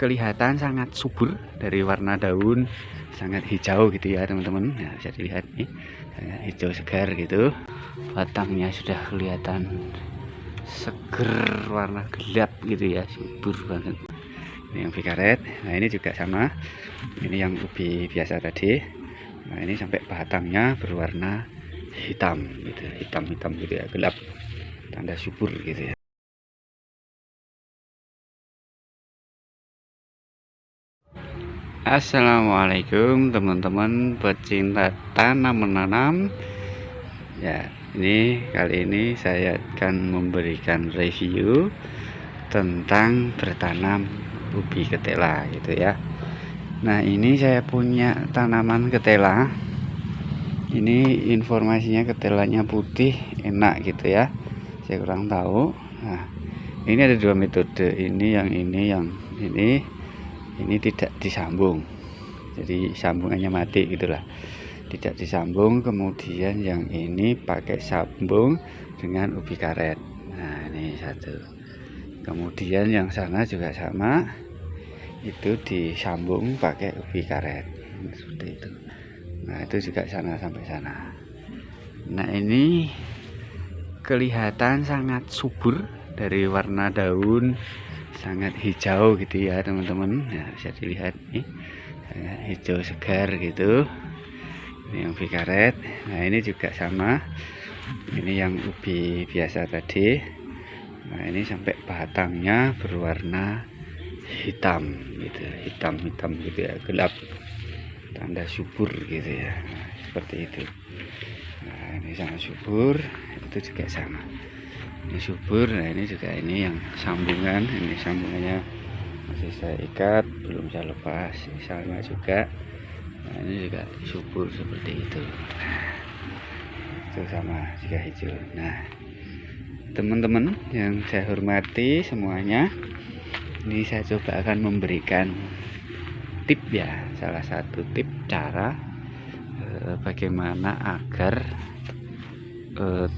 kelihatan sangat subur dari warna daun, sangat hijau gitu ya teman-teman. Nah, bisa dilihat nih, sangat hijau segar gitu. Batangnya sudah kelihatan seger, warna gelap gitu ya, subur banget. Ini yang ubi karet. Nah, ini juga sama. Ini yang ubi biasa tadi. Nah, ini sampai batangnya berwarna hitam gitu, hitam-hitam gitu ya, gelap, tanda subur gitu ya. Assalamualaikum teman-teman pecinta tanam menanam. Ya, ini kali ini saya akan memberikan review tentang bertanam ubi ketela gitu ya. Nah, ini saya punya tanaman ketela. Ini informasinya ketelanya putih, enak gitu ya. Saya kurang tahu. Nah, ini ada dua metode. Ini tidak disambung, jadi sambungannya mati gitulah, tidak disambung. Kemudian yang ini pakai sambung dengan ubi karet. Nah, ini satu. Kemudian yang sana juga sama, itu disambung pakai ubi karet seperti itu. Nah, itu juga sana sampai sana. Nah, ini kelihatan sangat subur dari warna daun, sangat hijau gitu ya teman-teman. Nah, bisa dilihat nih, sangat hijau segar gitu. Ini yang ubi karet. Nah, ini juga sama. Ini yang ubi biasa tadi. Nah, ini sampai batangnya berwarna hitam gitu, hitam-hitam gitu ya, gelap, tanda subur gitu ya. Nah, seperti itu. Nah, ini sangat subur. Itu juga sama, ini subur. Nah, ini juga, ini yang sambungan, ini sambungannya masih saya ikat, belum saya lepas, sama juga. Nah, ini juga subur seperti itu. Nah, itu sama juga hijau. Nah, teman-teman yang saya hormati semuanya, ini saya coba akan memberikan tip ya, salah satu tip cara bagaimana agar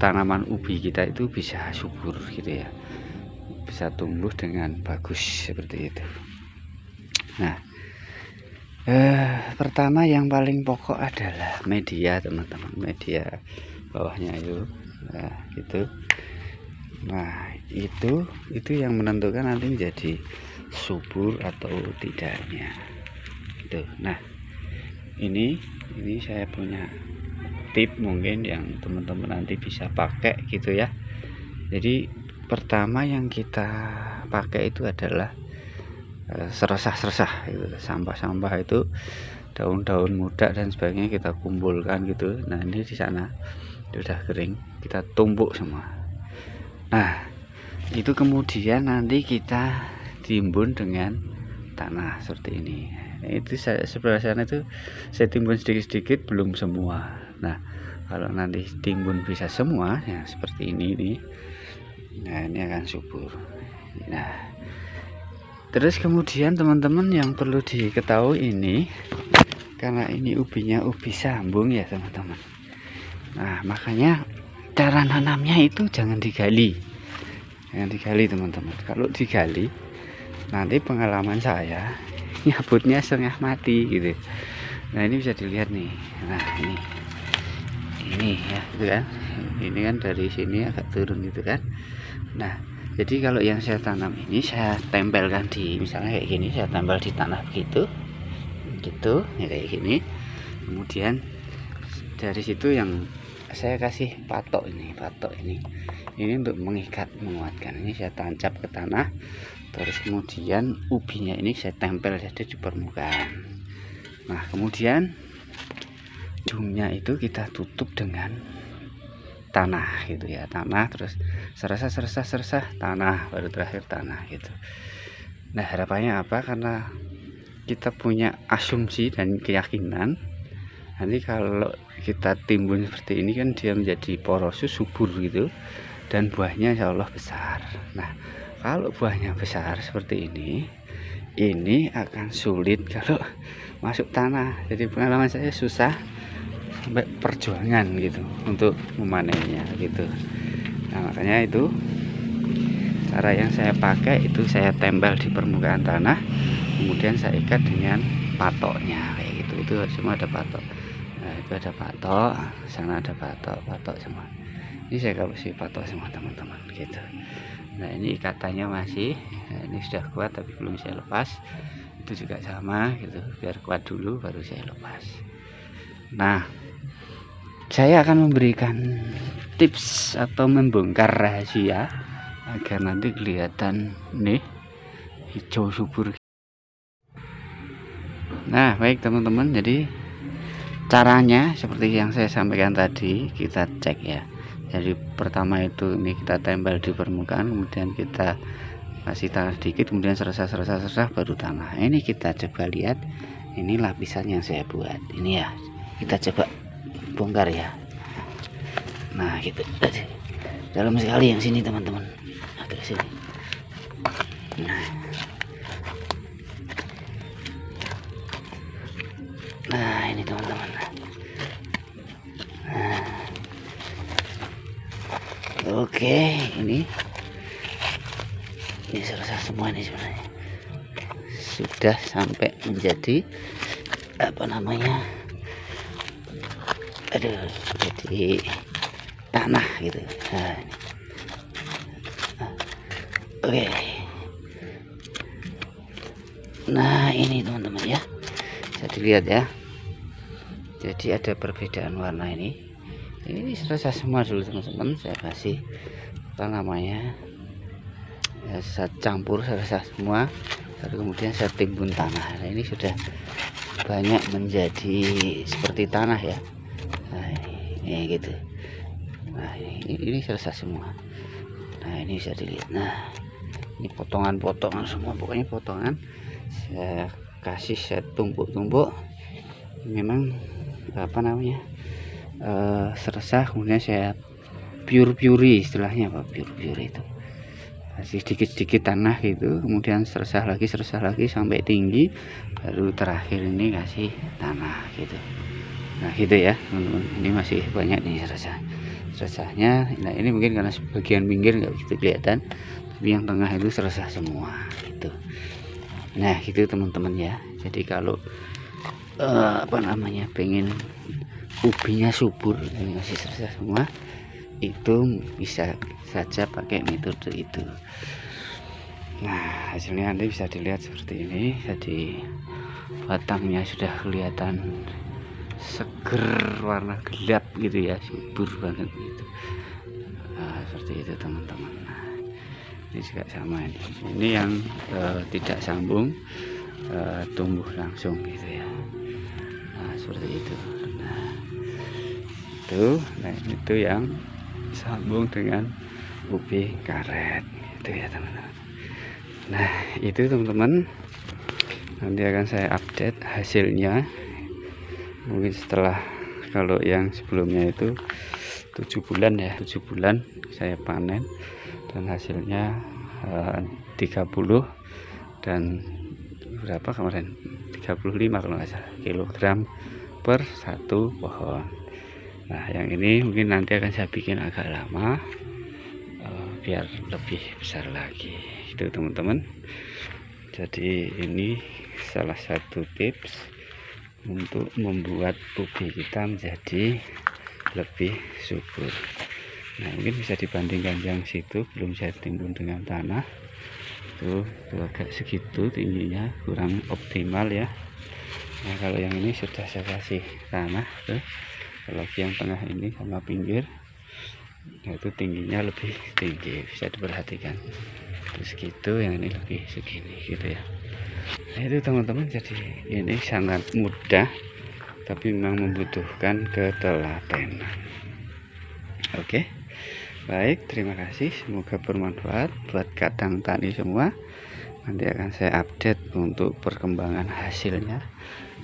tanaman ubi kita itu bisa subur gitu ya, bisa tumbuh dengan bagus seperti itu. Nah, pertama yang paling pokok adalah media teman-teman, media bawahnya itu. Nah, gitu. Nah, itu yang menentukan nanti menjadi subur atau tidaknya itu. Nah, ini saya punya tip mungkin yang teman-teman nanti bisa pakai gitu ya. Jadi pertama yang kita pakai itu adalah seresah-seresah gitu. Sampah-sampah itu, daun-daun muda dan sebagainya kita kumpulkan gitu. Nah, ini di sana sudah kering, kita tumpuk semua. Nah, itu kemudian nanti kita timbun dengan tanah seperti ini. Nah, itu sebelah sana itu saya timbun sedikit-sedikit, belum semua. Nah, kalau nanti timbun bisa semua ya seperti ini nih. Nah, ini akan subur. Nah, terus kemudian teman-teman yang perlu diketahui ini, karena ini ubinya ubi sambung ya teman-teman. Nah, makanya cara nanamnya itu jangan digali. Jangan digali teman-teman. Kalau digali nanti pengalaman saya nyabutnya setengah mati gitu. Nah, ini bisa dilihat nih. Nah, ini ya gitu kan. Ini kan dari sini agak turun gitu kan. Nah, jadi kalau yang saya tanam ini saya tempelkan di, misalnya kayak gini, saya tempel di tanah begitu gitu ya, kayak gini. Kemudian dari situ yang saya kasih patok ini untuk mengikat, menguatkan. Ini saya tancap ke tanah, terus kemudian ubinya ini saya tempel saja di permukaan. Nah, kemudian ujungnya itu kita tutup dengan tanah gitu ya, tanah, terus seresah tanah, baru terakhir tanah gitu. Nah, harapannya apa? Karena kita punya asumsi dan keyakinan nanti kalau kita timbun seperti ini kan dia menjadi porosus, subur gitu, dan buahnya insya Allah besar. Nah, kalau buahnya besar seperti ini akan sulit kalau masuk tanah. Jadi pengalaman saya susah sampai perjuangan gitu untuk memanennya gitu. Nah, makanya itu cara yang saya pakai, itu saya tempel di permukaan tanah. kemudian saya ikat dengan patoknya kayak gitu. Itu semua ada patok. Nah, itu ada patok, sana ada patok semua. Ini saya kasih patok semua teman-teman gitu. Nah, ini ikatannya masih, nah, ini sudah kuat tapi belum saya lepas. Itu juga sama gitu, biar kuat dulu baru saya lepas. Nah, saya akan memberikan tips atau membongkar rahasia agar nanti kelihatan nih hijau subur. Nah, baik teman-teman, jadi caranya seperti yang saya sampaikan tadi, kita cek ya. Jadi pertama itu ini kita tempel di permukaan, kemudian kita kasih tanah sedikit, kemudian serasa baru tanah. Ini kita coba lihat, ini lapisan yang saya buat ini ya, kita coba bongkar ya. Nah gitu, dalam sekali yang sini teman-teman, agak sini. Nah ini teman-teman. Nah, oke, ini selesai semua ini sebenarnya. Sudah sampai menjadi apa namanya? Aduh, jadi tanah gitu. Nah, oke. Nah ini teman-teman ya, bisa dilihat ya. Jadi ada perbedaan warna ini selesai semua dulu teman-teman. Saya kasih apa namanya ya, saya campur selesai semua, lalu kemudian saya timbun tanah. Nah, ini sudah banyak menjadi seperti tanah ya. Nah ini gitu. Nah ini selesai semua. Nah ini bisa dilihat. Nah ini potongan-potongan semua, pokoknya potongan saya kasih, saya tumbuk-tumbuk. Memang apa namanya serasa, kemudian saya puri istilahnya, apa puri itu, kasih sedikit tanah gitu, kemudian serasa lagi sampai tinggi, baru terakhir ini kasih tanah gitu. Nah gitu ya teman-teman, ini masih banyak nih serasanya. Nah ini mungkin karena bagian pinggir nggak begitu kelihatan, tapi yang tengah itu serasa semua gitu. Nah gitu teman-teman ya. Jadi kalau apa namanya pengen ubinya subur, ini masih serasa semua, itu bisa saja pakai metode itu. Nah hasilnya nanti bisa dilihat seperti ini. Jadi batangnya sudah kelihatan seger, warna gelap gitu ya, subur banget gitu. Nah, seperti itu teman-teman. Nah, ini juga sama ini yang tidak sambung, tumbuh langsung gitu ya. Nah seperti itu. Nah itu yang sambung dengan ubi karet gitu ya teman-teman. Nah itu teman-teman, nanti akan saya update hasilnya mungkin setelah, kalau yang sebelumnya itu 7 bulan ya, 7 bulan saya panen dan hasilnya 30 dan berapa kemarin 35 kalau nggak salah kilogram per satu pohon. Nah yang ini mungkin nanti akan saya bikin agak lama, biar lebih besar lagi itu teman-teman. Jadi ini salah satu tips untuk membuat ubi kita menjadi lebih subur. Nah mungkin bisa dibandingkan yang situ belum saya timbun dengan tanah, itu agak segitu tingginya, kurang optimal ya. Nah kalau yang ini sudah saya kasih tanah tuh, kalau yang tengah ini sama pinggir, nah itu tingginya lebih tinggi, bisa diperhatikan. Terus gitu, yang ini lebih segini gitu ya. Nah itu teman-teman, jadi ini sangat mudah tapi memang membutuhkan ketelatenan. Oke, baik, terima kasih, semoga bermanfaat buat kadang tani semua. Nanti akan saya update untuk perkembangan hasilnya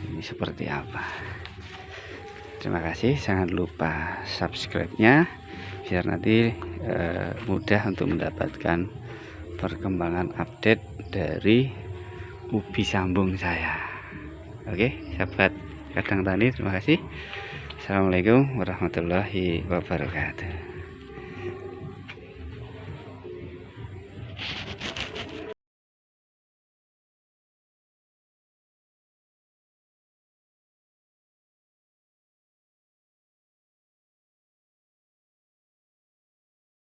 ini seperti apa. Terima kasih, jangan lupa subscribe-nya biar nanti mudah untuk mendapatkan perkembangan update dari ubi sambung saya. Oke sahabat kadang tani, terima kasih. Assalamualaikum warahmatullahi wabarakatuh.